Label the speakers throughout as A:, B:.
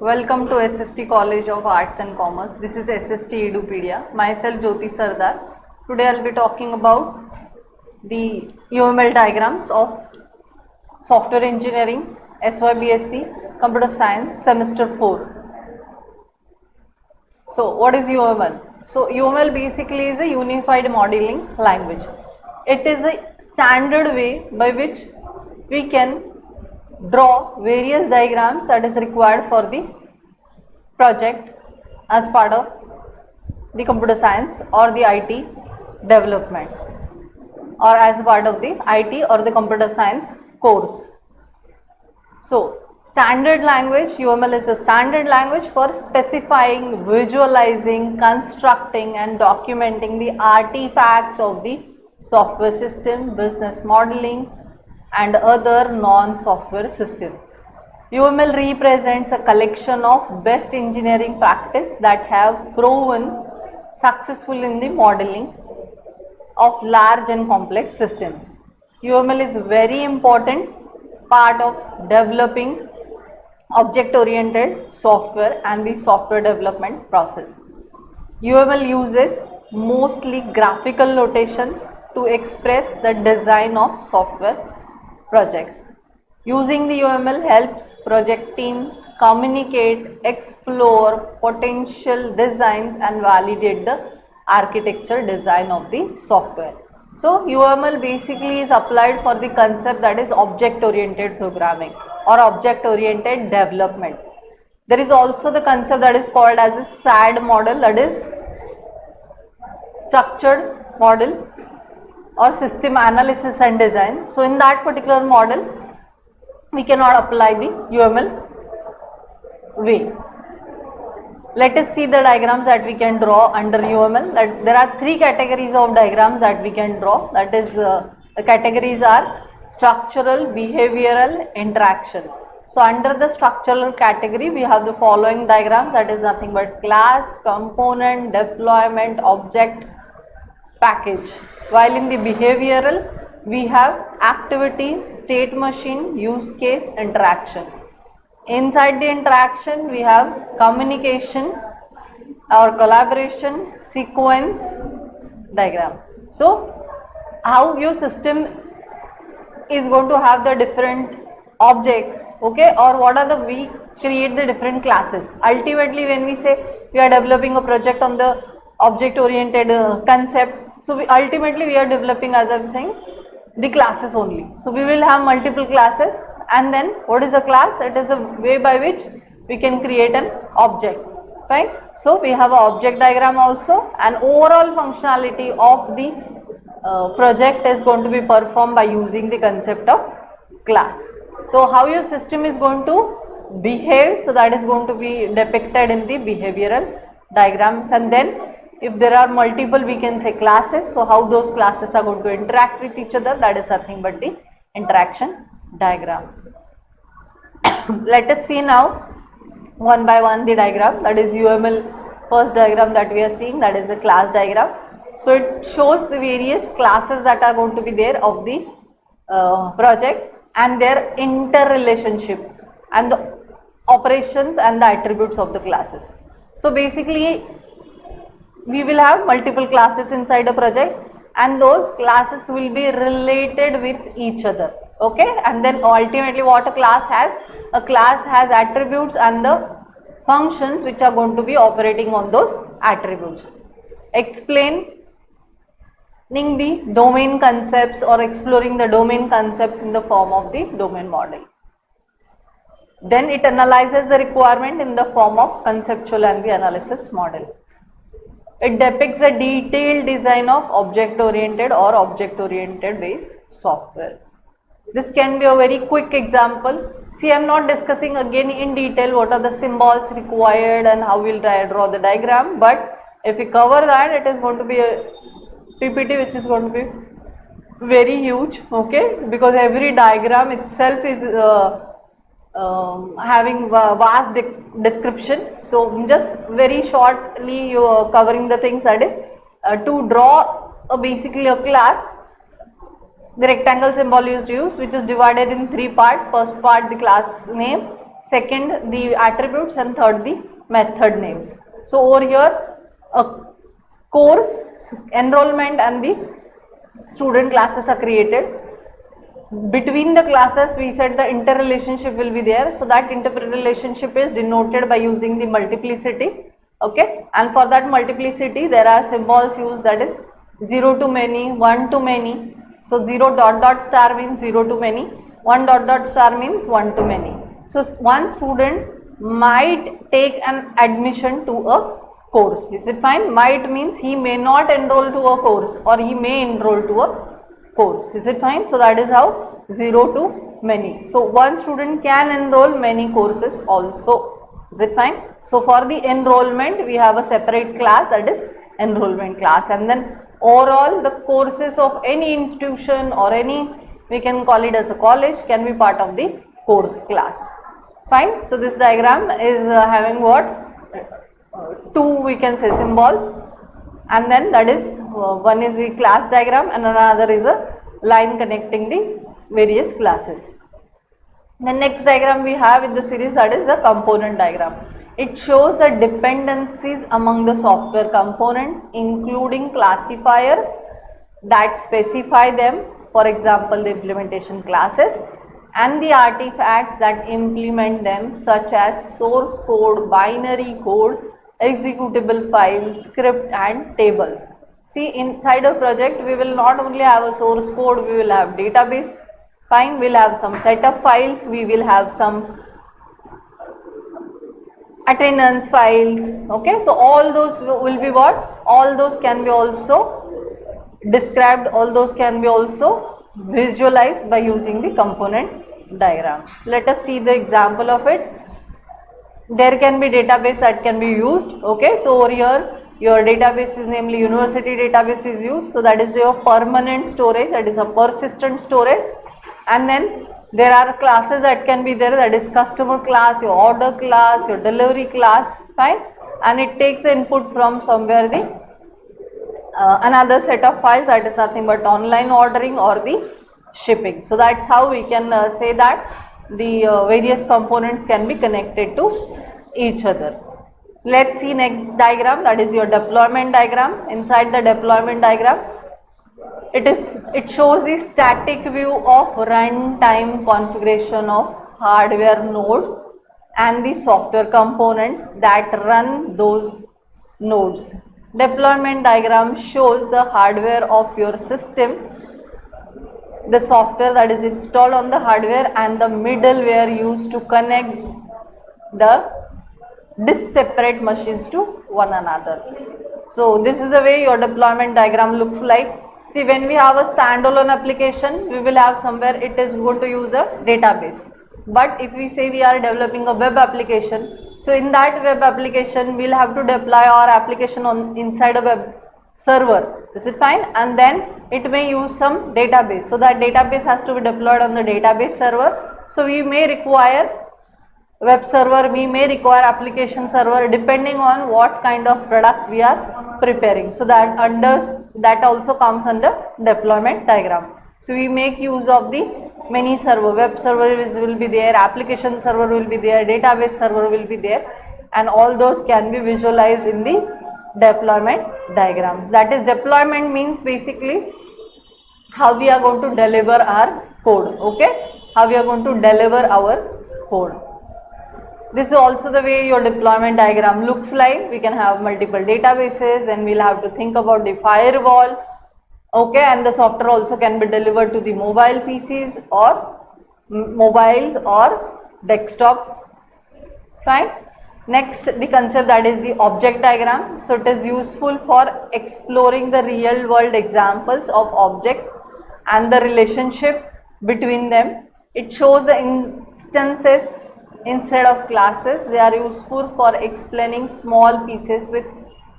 A: Welcome to SST College of Arts and Commerce. This is SST Edupedia. Myself Jyoti Sardar. Today I'll be talking about the UML diagrams of Software Engineering, SYBSc, Computer Science, Semester 4. So what is UML? So UML basically is a unified modeling language. It is a standard way by which we can draw various diagrams that is required for the project as part of the computer science or the IT development, or as part of the IT or the computer science course. So standard language, UML is a standard language for specifying, visualizing, constructing and documenting the artifacts of the software system, business modeling and other non-software system. UML represents a collection of best engineering practice that have proven successful in the modeling of large and complex systems. UML is very important part of developing object-oriented software and the software development process. UML uses mostly graphical notations to express the design of software projects. Using the UML helps project teams communicate, explore potential designs and validate the architecture design of the software. So UML basically is applied for the concept that is object oriented programming or object oriented development. There is also the concept that is called as a SAD model, that is structured model or system analysis and design. So in that particular model we cannot apply the UML way. Let us see the diagrams that we can draw under UML. That there are three categories of diagrams that we can draw. That is the categories are structural, behavioral, interaction. So under the structural category we have the following diagrams, that is nothing but class, component, deployment, object, package. While in the behavioral we have activity, state machine, use case, interaction. Inside the interaction we have communication or collaboration, sequence, diagram. So how your system is going to have the different objects, okay, or what are the, we create the different classes. Ultimately when we say we are developing a project on the object oriented concept, so we are developing, as I am saying, the classes only. So we will have multiple classes, and then what is a class? It is a way by which we can create an object, right? So we have an object diagram also, and overall functionality of the project is going to be performed by using the concept of class. So how your system is going to behave, so that is going to be depicted in the behavioral diagrams. And then if there are multiple, we can say classes, so how those classes are going to interact with each other, that is nothing but the interaction diagram. Let us see now one by one the diagram. That is UML first diagram that we are seeing, that is the class diagram. So it shows the various classes that are going to be there of the project and their interrelationship and the operations and the attributes of the classes. So basically we will have multiple classes inside a project, and those classes will be related with each other, okay. And then ultimately what a class has attributes and the functions which are going to be operating on those attributes. Explaining the domain concepts or exploring the domain concepts in the form of the domain model. Then it analyzes the requirement in the form of conceptual and the analysis model. It depicts a detailed design of object-oriented or object-oriented based software. This can be a very quick example. See, I am not discussing again in detail what are the symbols required and how we will draw the diagram, but if we cover that, it is going to be a PPT which is going to be very huge, okay, because every diagram itself is having vast description. So just very shortly you are covering the things, that is to draw basically a class. The rectangle symbol is used, which is divided in three parts. First part, the class name, second the attributes, and third the method names. So over here a course, enrollment and the student classes are created. Between the classes we said the interrelationship will be there, so that interrelationship is denoted by using the multiplicity. Okay, and for that multiplicity there are symbols used, that is 0 to many, 1 to many. So 0 dot dot star means 0 to many, 1 dot dot star means 1 to many. So one student might take an admission to a course. Is it fine? Might means he may not enroll to a course or he may enroll to a course. Is it fine? So that is how 0 to many. So one student can enroll many courses also. Is it fine? So for the enrollment we have a separate class, that is enrollment class, and then overall the courses of any institution or any, we can call it as a college, can be part of the course class. Fine. So this diagram is having what? Two, we can say, symbols, and then that is one is the class diagram and another is a line connecting the various classes. The next diagram we have in the series, that is the component diagram. It shows the dependencies among the software components, including classifiers that specify them, for example the implementation classes, and the artifacts that implement them, such as source code, binary code, executable files, script and tables. See, inside a project we will not only have a source code, we will have database, fine, we will have some set of files, we will have some attendance files. Okay, so all those will be what? All those can be also described, all those can be also visualized by using the component diagram. Let us see the example of it. There can be database that can be used. Okay, so over here your database is, namely university database is used, so that is your permanent storage, that is a persistent storage. And then there are classes that can be there, that is customer class, your order class, your delivery class, fine, and it takes input from somewhere the another set of files, that is nothing but online ordering or the shipping. So that's how we can say that the various components can be connected to each other. Let's see next diagram, that is your deployment diagram. Inside the deployment diagram, it shows the static view of runtime configuration of hardware nodes and the software components that run those nodes. Deployment diagram shows the hardware of your system, the software that is installed on the hardware, and the middleware used to connect the disparate machines to one another. So this is the way your deployment diagram looks like. See, when we have a standalone application, we will have somewhere it is going to use a database. But if we say we are developing a web application, so in that web application we will have to deploy our application on inside a web server. Is it fine? And then it may use some database. So that database has to be deployed on the database server. So we may require web server, we may require application server, depending on what kind of product we are preparing. So that also comes under deployment diagram. So we make use of the many server, web server will be there, application server will be there, database server will be there, and all those can be visualized in the deployment diagram. That is, deployment means basically how we are going to deliver our code. Okay, how we are going to deliver our code. This is also the way your deployment diagram looks like. We can have multiple databases, and we'll have to think about the firewall. Okay, and the software also can be delivered to the mobile PCs or mobiles or desktop. Fine. Next, the concept, that is the object diagram. So it is useful for exploring the real world examples of objects and the relationship between them. It shows the instances instead of classes. They are useful for explaining small pieces with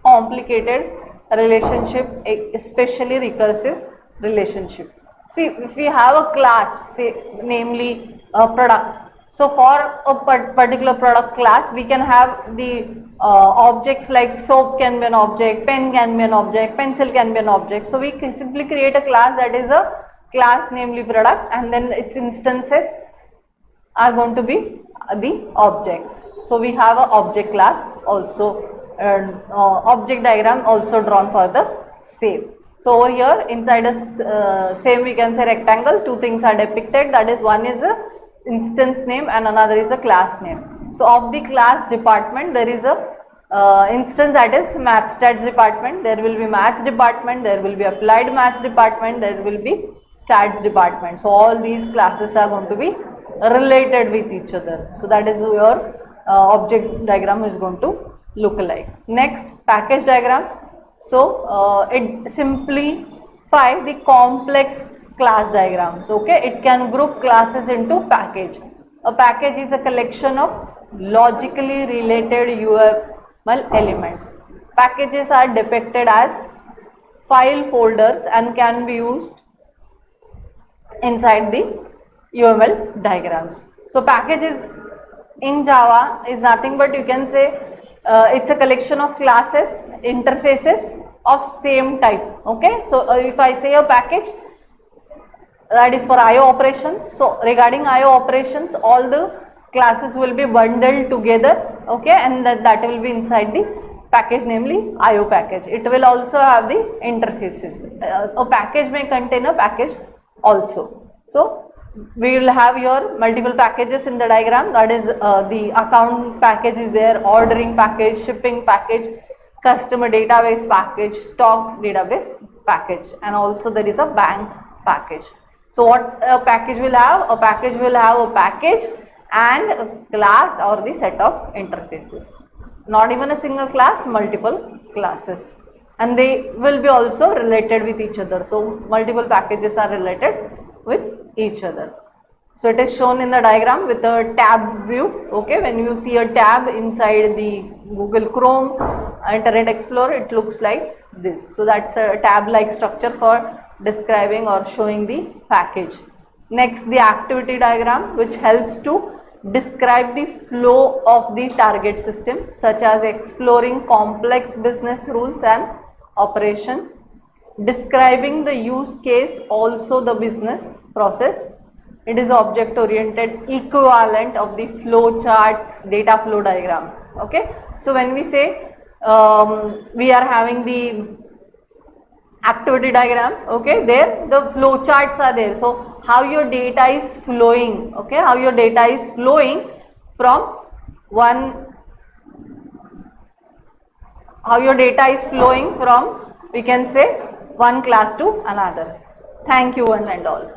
A: complicated relationship, especially recursive relationship. See, if we have a class, say namely a product, so for a particular product class we can have the objects like soap can be an object, pen can be an object, pencil can be an object. So we can simply create a class that is a class namely product, and then its instances are going to be the objects. So we have a object class also, object diagram also drawn for the same. So over here inside a same we can say rectangle, two things are depicted, that is one is a instance name and another is a class name. So of the class department there is a instance, that is math stats department, there will be maths department, there will be applied maths department, there will be stats department. So all these classes are going to be related with each other. So that is your object diagram is going to look like. Next, package diagram. So it simplify the complex class diagrams. Okay, it can group classes into package. A package is a collection of logically related UML elements. Packages are depicted as file folders and can be used inside the UML diagrams. So packages in Java is nothing but you can say it's a collection of classes, interfaces of same type. Okay, so if I say a package, that is for IO operations. So regarding IO operations, all the classes will be bundled together. Okay, and that will be inside the package, namely IO package. It will also have the interfaces. A package may contain a package also. So we will have your multiple packages in the diagram, that is the account package is there, ordering package, shipping package, customer database package, stock database package, and also there is a bank package. So what a package will have? A package will have a package and a class or the set of interfaces. Not even a single class, multiple classes, and they will be also related with each other. So multiple packages are related with each other. So it is shown in the diagram with a tab view. Okay, when you see a tab inside the Google Chrome, Internet Explorer, it looks like this. So that's a tab like structure for describing or showing the package. Next, the activity diagram, which helps to describe the flow of the target system, such as exploring complex business rules and operations, describing the use case, also the business process. It is object oriented equivalent of the flow charts data flow diagram. Okay, so when we say we are having the activity diagram, okay, there the flow charts are there. So how your data is flowing, okay, how your data is flowing from one, how your data is flowing from, we can say, one class to another. Thank you one and all.